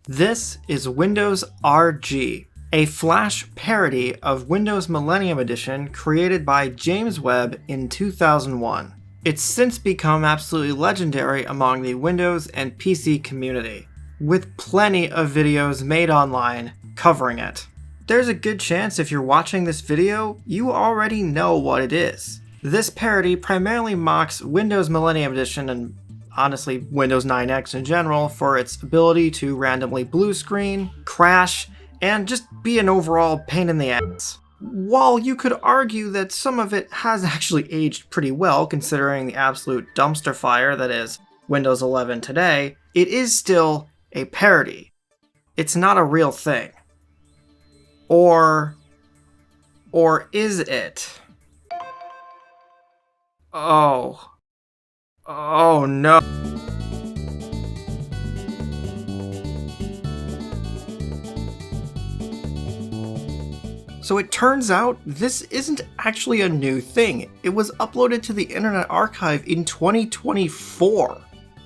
This is Windows RG, a Flash parody of Windows Millennium Edition created by James Webb in 2001. It's since become absolutely legendary among the Windows and PC community, with plenty of videos made online covering it. There's a good chance if you're watching this video, you already know what it is. This parody primarily mocks Windows Millennium Edition and honestly Windows 9X in general for its ability to randomly blue screen, crash, and just be an overall pain in the ass. While you could argue that some of it has actually aged pretty well considering the absolute dumpster fire that is Windows 11 today, it is still a parody. It's not a real thing. Or is it? Oh no. So it turns out this isn't actually a new thing. It was uploaded to the Internet Archive in 2024.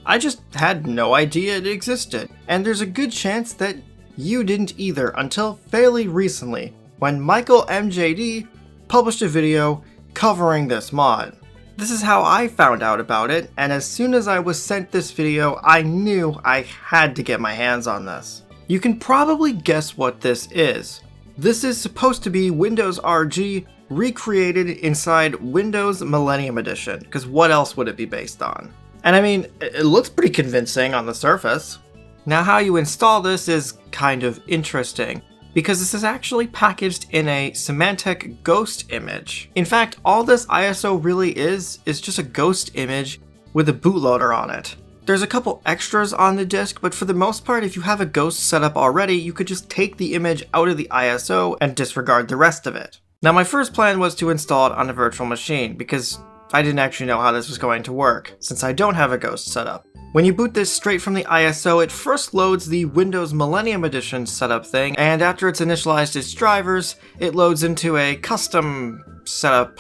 I just had no idea it existed, and there's a good chance that you didn't either until fairly recently, when Michael MJD published a video covering this mod. This is how I found out about it, and as soon as I was sent this video, I knew I had to get my hands on this. You can probably guess what this is. This is supposed to be Windows RG recreated inside Windows Millennium Edition, because what else would it be based on? And I mean, it looks pretty convincing on the surface. Now how you install this is kind of interesting, because this is actually packaged in a Symantec ghost image. In fact, all this ISO really is just a ghost image with a bootloader on it. There's a couple extras on the disk, but for the most part, if you have a ghost set up already, you could just take the image out of the ISO and disregard the rest of it. Now my first plan was to install it on a virtual machine, because I didn't actually know how this was going to work, since I don't have a ghost setup. When you boot this straight from the ISO, it first loads the Windows Millennium Edition setup thing, and after it's initialized its drivers, it loads into a custom setup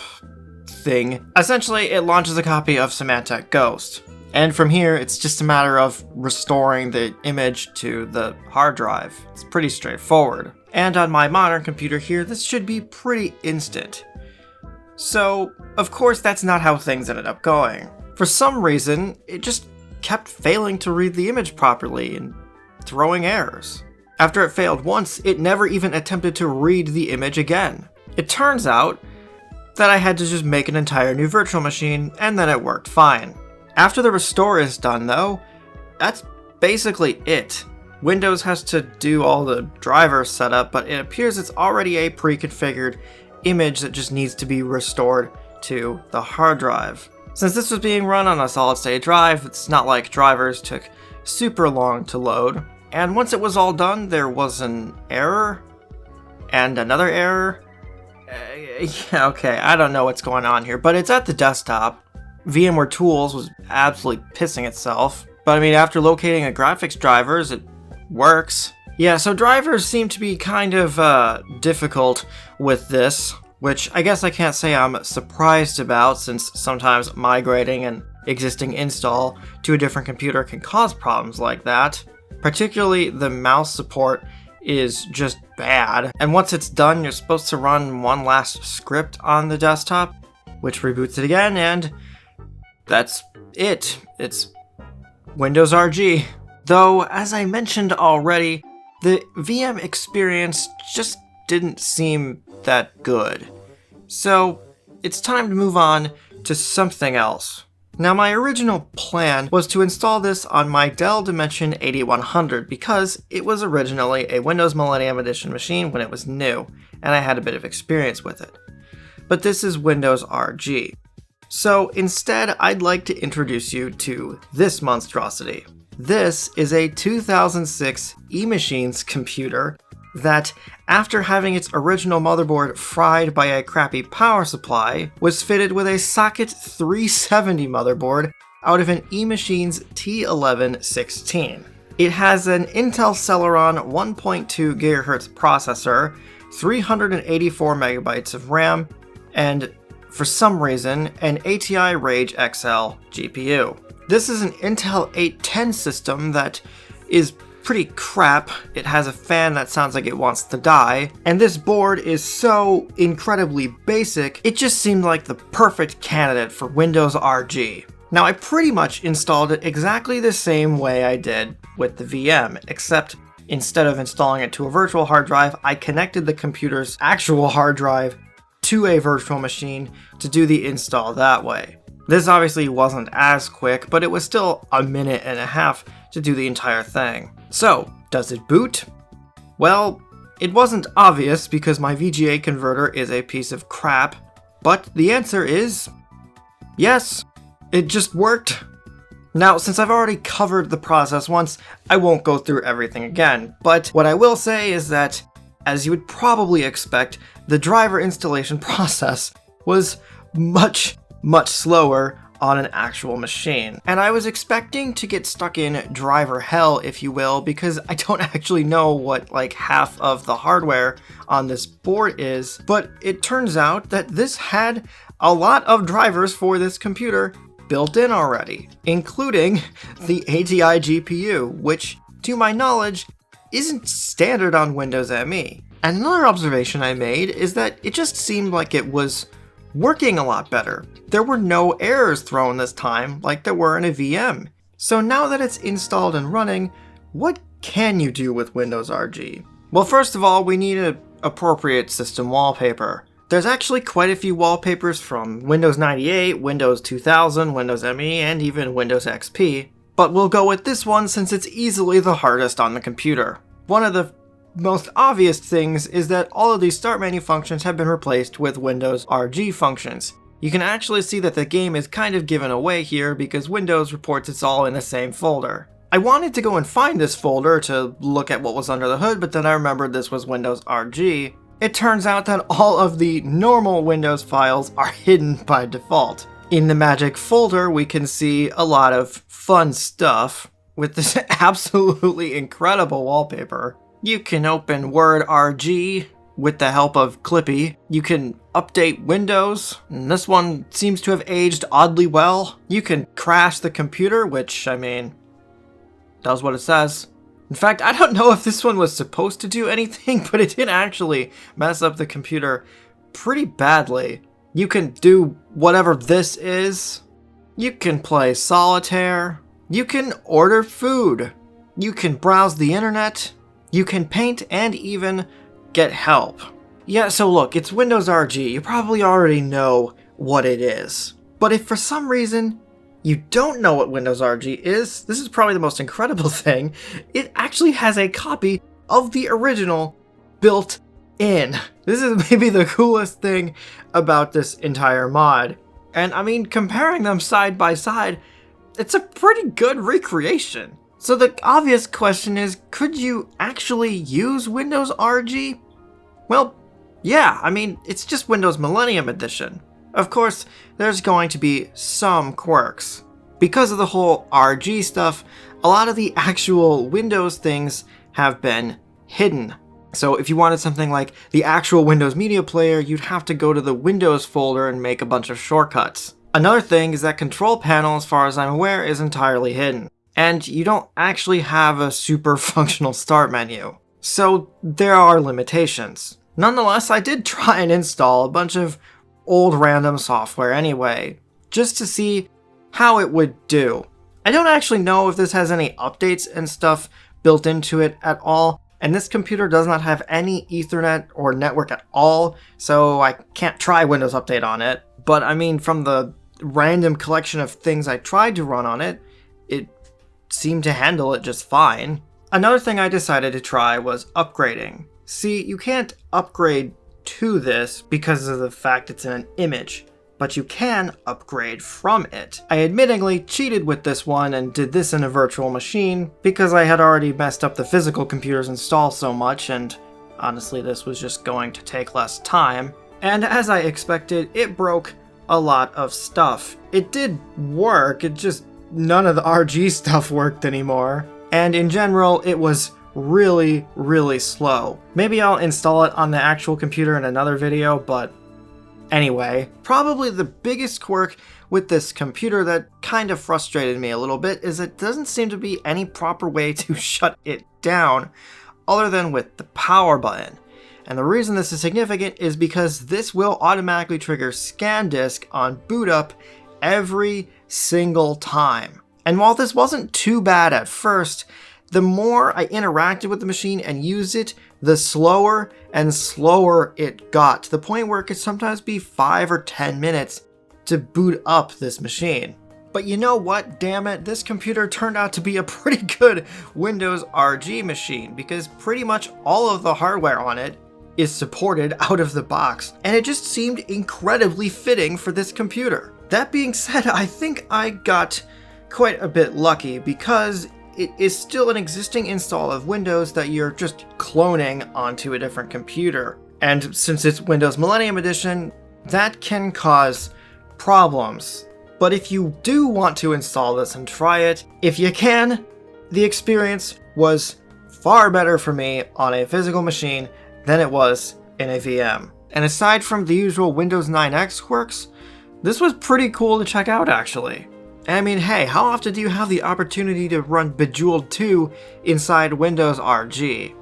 thing. Essentially, it launches a copy of Symantec Ghost. And from here, it's just a matter of restoring the image to the hard drive. It's pretty straightforward. And on my modern computer here, this should be pretty instant. So, of course, that's not how things ended up going. For some reason, it just kept failing to read the image properly and throwing errors. After it failed once, it never even attempted to read the image again. It turns out that I had to just make an entire new virtual machine, and then it worked fine. After the restore is done though, that's basically it. Windows has to do all the driver setup, but it appears it's already a pre-configured image that just needs to be restored to the hard drive. Since this was being run on a solid-state drive, it's not like drivers took super long to load. And once it was all done, there was an error, and another error. Yeah, okay, I don't know what's going on here, but it's at the desktop. VMware Tools was absolutely pissing itself. But I mean, after locating the graphics drivers, it works. Yeah, so drivers seem to be kind of difficult with this, which I guess I can't say I'm surprised about, since sometimes migrating an existing install to a different computer can cause problems like that. Particularly the mouse support is just bad, and once it's done, you're supposed to run one last script on the desktop, which reboots it again, and that's it. It's Windows RG. Though, as I mentioned already, the VM experience just didn't seem that good. So, it's time to move on to something else. Now, my original plan was to install this on my Dell Dimension 8100 because it was originally a Windows Millennium Edition machine when it was new, and I had a bit of experience with it. But this is Windows RG. So instead, I'd like to introduce you to this monstrosity. This is a 2006 eMachines computer that, after having its original motherboard fried by a crappy power supply, was fitted with a Socket 370 motherboard out of an eMachines T1116. It has an Intel Celeron 1.2 GHz processor, 384 MB of RAM, and for some reason, an ATI Rage XL GPU. This is an Intel 810 system that is pretty crap. It has a fan that sounds like it wants to die, and this board is so incredibly basic, it just seemed like the perfect candidate for Windows RG. Now, I pretty much installed it exactly the same way I did with the VM, except instead of installing it to a virtual hard drive, I connected the computer's actual hard drive to a virtual machine to do the install that way. This obviously wasn't as quick, but it was still a minute and a half to do the entire thing. So, does it boot? Well, it wasn't obvious because my VGA converter is a piece of crap, but the answer is yes, it just worked. Now, since I've already covered the process once, I won't go through everything again, but what I will say is that, as you would probably expect, the driver installation process was much slower on an actual machine. And I was expecting to get stuck in driver hell, if you will, because I don't actually know what like half of the hardware on this board is, but it turns out that this had a lot of drivers for this computer built in already, including the ATI GPU, which, to my knowledge, isn't standard on Windows ME. And another observation I made is that it just seemed like it was working a lot better. There were no errors thrown this time like there were in a VM. So now that it's installed and running, what can you do with Windows RG? Well, first of all, we need an appropriate system wallpaper. There's actually quite a few wallpapers from Windows 98, Windows 2000, Windows ME, and even Windows XP, but we'll go with this one since it's easily the hardest on the computer. One of the most obvious things is that all of these start menu functions have been replaced with Windows RG functions. You can actually see that the game is kind of given away here because Windows reports it's all in the same folder. I wanted to go and find this folder to look at what was under the hood, but then I remembered this was Windows RG. It turns out that all of the normal Windows files are hidden by default. In the magic folder, we can see a lot of fun stuff with this absolutely incredible wallpaper. You can open Word RG with the help of Clippy. You can update Windows, and this one seems to have aged oddly well. You can crash the computer, which, I mean, does what it says. In fact, I don't know if this one was supposed to do anything, but it did actually mess up the computer pretty badly. You can do whatever this is. You can play solitaire. You can order food. You can browse the internet. You can paint and even get help. Yeah, so look, it's Windows RG. You probably already know what it is. But if for some reason you don't know what Windows RG is, this is probably the most incredible thing. It actually has a copy of the original built in. This is maybe the coolest thing about this entire mod. And I mean, comparing them side by side, it's a pretty good recreation. So the obvious question is, could you actually use Windows RG? Well, yeah, I mean, it's just Windows Millennium Edition. Of course, there's going to be some quirks. Because of the whole RG stuff, a lot of the actual Windows things have been hidden. So if you wanted something like the actual Windows Media Player, you'd have to go to the Windows folder and make a bunch of shortcuts. Another thing is that Control Panel, as far as I'm aware, is entirely hidden. And you don't actually have a super functional start menu. So there are limitations. Nonetheless, I did try and install a bunch of old random software anyway, just to see how it would do. I don't actually know if this has any updates and stuff built into it at all, and this computer does not have any Ethernet or network at all, so I can't try Windows Update on it. But I mean, from the random collection of things I tried to run on it, it seemed to handle it just fine. Another thing I decided to try was upgrading. See, you can't upgrade to this because of the fact it's in an image, but you can upgrade from it. I admittingly cheated with this one and did this in a virtual machine because I had already messed up the physical computer's install so much, and honestly this was just going to take less time. And as I expected, it broke a lot of stuff. It did work, it just none of the RG stuff worked anymore. And in general, it was really slow. Maybe I'll install it on the actual computer in another video, but anyway. Probably the biggest quirk with this computer that kind of frustrated me a little bit is it doesn't seem to be any proper way to shut it down other than with the power button. And the reason this is significant is because this will automatically trigger ScanDisk on boot up every single time. And while this wasn't too bad at first, the more I interacted with the machine and used it, the slower and slower it got, to the point where it could sometimes be 5 or 10 minutes to boot up this machine. But you know what, damn it, this computer turned out to be a pretty good Windows RG machine, because pretty much all of the hardware on it is supported out of the box, and it just seemed incredibly fitting for this computer. That being said, I think I got quite a bit lucky, because it is still an existing install of Windows that you're just cloning onto a different computer. And since it's Windows Millennium Edition, that can cause problems. But if you do want to install this and try it, if you can, the experience was far better for me on a physical machine than it was in a VM. And aside from the usual Windows 9X quirks, this was pretty cool to check out actually. I mean, hey, how often do you have the opportunity to run Bejeweled 2 inside Windows RG?